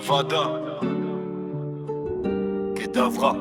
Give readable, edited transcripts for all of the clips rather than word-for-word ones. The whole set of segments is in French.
Vada, Kedavra.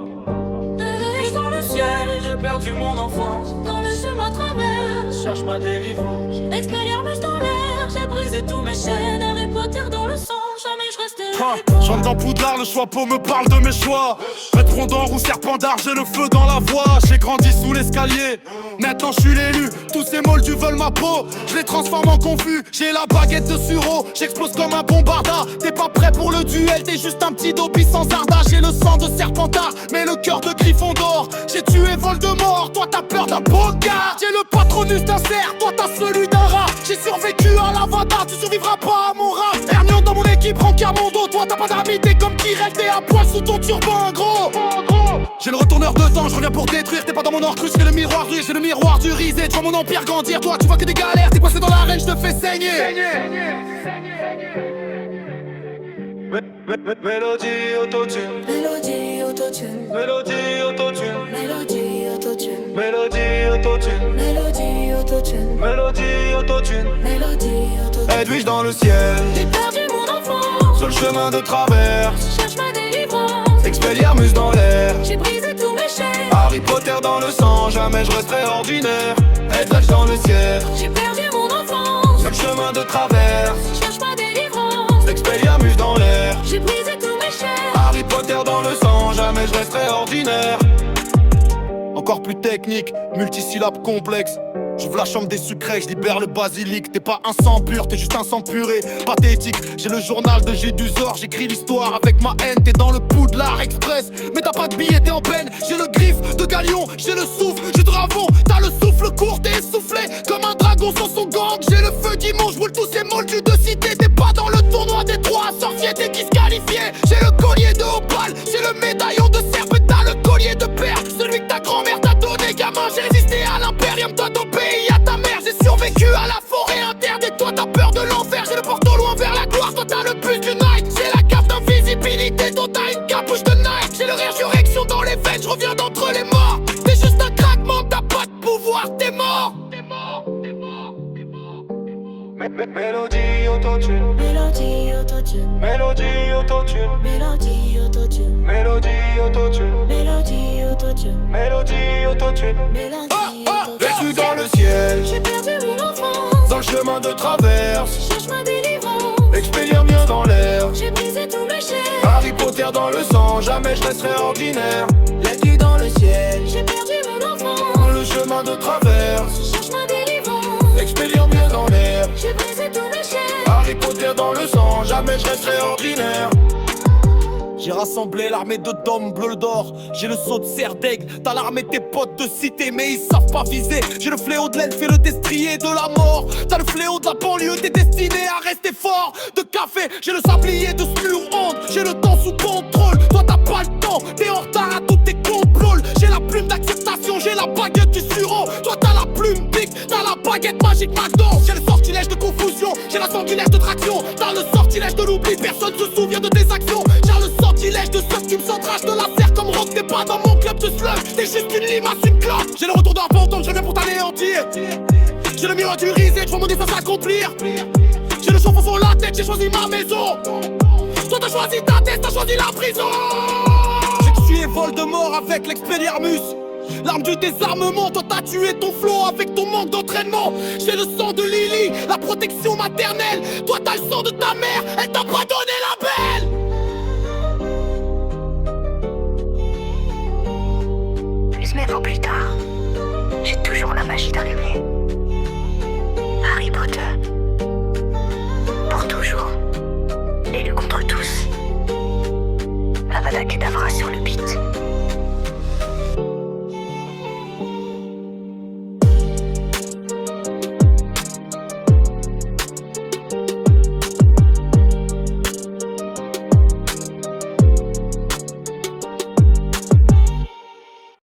Dans le ciel, j'ai perdu mon enfance. Dans le chemin traverse, cherche ma délivrance. Expérience dans l'air, j'ai brisé tous mes chaînes. Harry Potter dans le sang, jamais je restais. Chante dans Poudlard, le choix pour me parle de mes choix. Maître Rondor ou Serpentard, j'ai le feu dans la voix. J'ai grandi sous l'escalier, maintenant je suis l'élu. Tous ces moldus veulent ma peau, je les transforme en confus. J'ai la baguette de Suro, j'explose comme un bombarda. T'es pas prêt pour le duel, t'es juste un petit dopi sans arda. J'ai le sang de Serpentard, mais le cœur de Gryffondor. J'ai tué Voldemort, toi t'as peur d'un bogard. J'ai le patronus d'un cerf, toi t'as celui d'un rat. J'ai survécu à l'Avatar, tu survivras pas à mon rat. Hermione dans mon équipe, rencard mon dos. Toi t'as pas d'amis, t'es comme Kirel, t'es à poil sous ton turban gros. J'ai le retourneur de temps, je reviens pour détruire. T'es pas dans mon orcrus, j'ai le miroir du, j'ai le miroir du risé. Tu vois mon empire grandir, toi tu vois que des galères. T'es coincé dans l'arène, je te fais saigner. Mélodie autotune, Mélodie autotune, mélodie autotune, mélodie autotune, mélodie autotune, mélodie autotune, mélodie autotune. mélodie autotune. Edwige dans le ciel, J'ai perdu mon enfance, sur le chemin de traverse. cherche ma délivrance. Expelliarmus dans l'air, J'ai brisé tous mes chaînes. Harry Potter dans le sang, jamais je resterai ordinaire. Edwige dans le ciel, J'ai perdu mon enfance, sur le chemin de traverse. cherche ma délivrance. Expelliarmus dans l'air, J'ai brisé tous mes chaînes. Harry Potter dans le sang, jamais je resterai ordinaire. Encore plus technique, multisyllabe complexe. J'ouvre la chambre des sucrets, je libère le basilic. T'es pas un sang pur, t'es juste un sang puré. Pathétique, j'ai le journal de Gédusor. J'écris l'histoire avec ma haine, t'es dans le Poudlard Express. Mais t'as pas de billet, t'es en peine. J'ai le griffe de Galion, j'ai le souffle du dragon. T'as le souffle court, t'es essoufflé comme un dragon sans son gang. J'ai le feu dimanche, boule tous ces moldus de cité. T'es pas dans le tournoi des trois sorciers, t'es disqualifié. J'ai le collier de opale, j'ai le médaillon de serpe. T'as le collier de perle, celui que ta grand-mère t'a donné. Gamin, j'ai résisté à l'impérium, toi ton pays, à ta mère. J'ai survécu à la forêt interdite, toi t'as peur de l'enfer. J'ai le portant loin vers la gloire, toi t'as le bus du night. J'ai la cape d'invisibilité, toi t'as une capuche de night. J'ai le résurrection dans les veines, je reviens d'entre les morts. T'es juste un craquement, t'as pas de pouvoir, t'es mort. Mélodie autotune, Mélodie autotune, mélodie autotune, mélodie autotune, mélodie autotune, mélodie autotune, mélodie autotune. mélodie autotune. Vécu dans le ciel, J'ai perdu mon enfance, dans le chemin de traverse. cherche ma délivrance. Expelliarmus dans l'air, J'ai brisé tous mes chaînes. Harry Potter dans le sang, jamais je resterai ordinaire. L'écu dans le ciel, J'ai perdu mon enfance, dans le chemin de traverse. cherche ma délivrance. Expelliarmus dans l'air, J'ai brisé tous mes chaînes. Harry Potter dans le sang, jamais je resterai ordinaire. J'ai rassemblé l'armée de Dumbledore d'or. J'ai le saut de Serdaigle. T'as l'armée de tes potes de cité, mais ils savent pas viser. J'ai le fléau de l'elfe et le destrier de la mort. T'as le fléau de la banlieue, t'es destiné à rester fort. De café, j'ai le sablier de Slurhand. J'ai le temps sous contrôle. Toi t'as pas le temps, t'es en retard à tous tes complots. J'ai la plume d'acceptation, j'ai la baguette du sureau. Toi t'as la plume pique, t'as la baguette magique McDo. J'ai le sortilège de confusion, j'ai la sortilège de traction. T'as le sortilège de l'oubli, personne se souvient de tes actions. J'ai le sortilège de ceux qui me s'entrachent de la serre comme rock. T'es pas dans mon club de slug, t'es juste une limace, une clope. J'ai le retour d'un fantôme, je viens pour t'anéantir. J'ai le miroir du risé, je vois mon destin s'accomplir. J'ai le chauffe au fond la tête, j'ai choisi ma maison. Toi t'as choisi ta tête, t'as choisi la prison. J'ai tué Voldemort avec l'Expelliarmus, l'arme du désarmement. Toi t'as tué ton flot avec ton manque d'entraînement. J'ai le sang de Lily, la protection maternelle. Toi t'as le sang de ta mère, elle t'a pas donné la belle. Plus mais pour plus tard, j'ai toujours la magie d'arriver.